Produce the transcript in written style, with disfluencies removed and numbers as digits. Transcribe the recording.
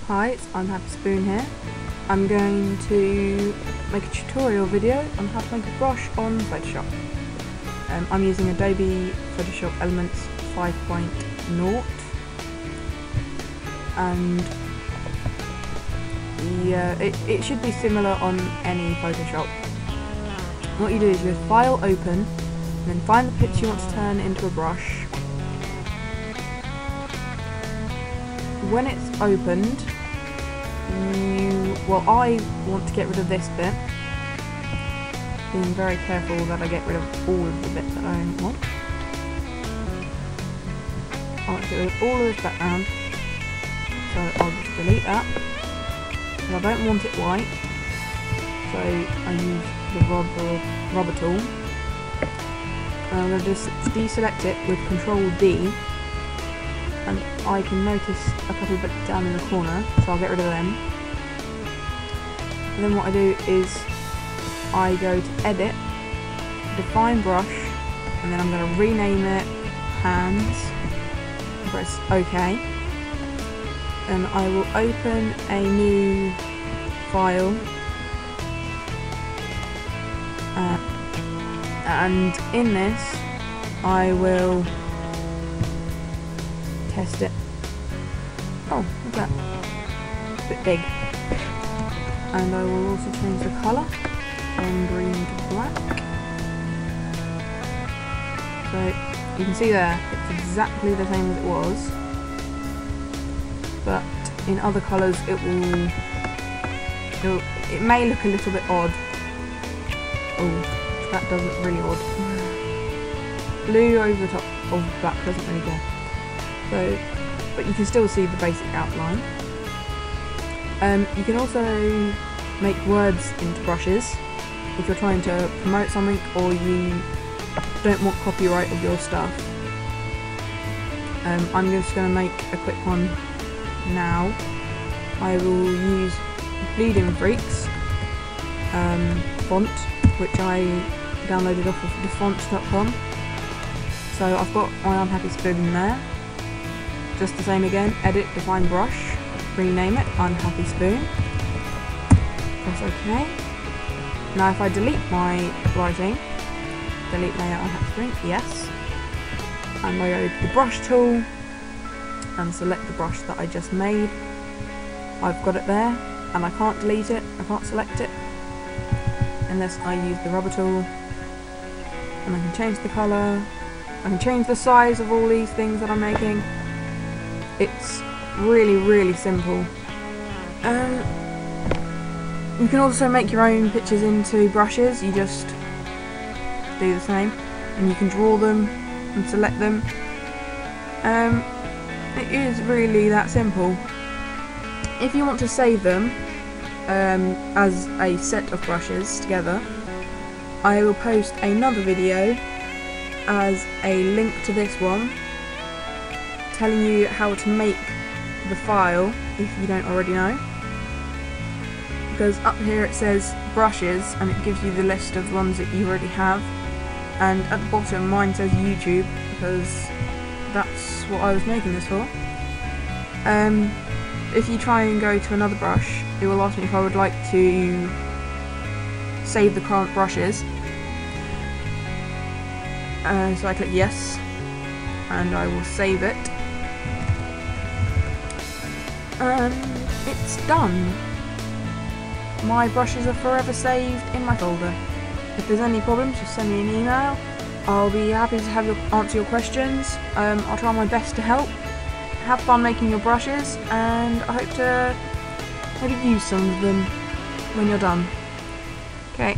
Hi, it's unhappyspoon here. I'm going to make a tutorial video on how to make a brush on Photoshop. I'm using Adobe Photoshop Elements 5.0 and it should be similar on any Photoshop. What you do is you go File, Open, and then find the picture you want to turn into a brush. When it's opened, I want to get rid of this bit, being very careful that I get rid of all of the bits that I don't want. I want to get rid of all of this background, so I'll just delete that. And I don't want it white, so I use the rubber tool. And I'm going to just deselect it with Control D. And I can notice a couple of bits down in the corner, so I'll get rid of them. And then what I do is I go to Edit, Define Brush, and then I'm going to rename it Hands, and press OK. And I will open a new file, and in this I will test it. Oh, look at that. It's a bit big. And I will also change the colour from green to black. So you can see there, it's exactly the same as it was, but in other colours it may look a little bit odd. Oh, that does look really odd. Blue over the top of black doesn't really go. So, but you can still see the basic outline. You can also make words into brushes if you're trying to promote something or you don't want copyright of your stuff. I'm just going to make a quick one now. I will use Bleeding Freaks font, which I downloaded off of defont.com. So I've got my unhappyspoon there. Just the same again, Edit, Define Brush, rename it unhappyspoon, press OK. Now if I delete my writing, delete layer unhappyspoon, yes, and I go to the brush tool and select the brush that I just made. I've got it there, and I can't delete it, I can't select it, unless I use the rubber tool, and I can change the colour, I can change the size of all these things that I'm making. It's really, really simple. You can also make your own pictures into brushes. You just do the same, and you can draw them and select them. It is really that simple. If you want to save them as a set of brushes together, I will post another video as a link to this one, telling you how to make the file if you don't already know, because up here it says brushes and it gives you the list of ones that you already have, and at the bottom mine says YouTube because that's what I was making this for. If you try and go to another brush, it will ask me if I would like to save the current brushes, so I click yes and I will save it. It's done. My brushes are forever saved in my folder. If there's any problems, just send me an email. I'll be happy to answer your questions. I'll try my best to help. Have fun making your brushes, and I hope to maybe use some of them when you're done. Okay.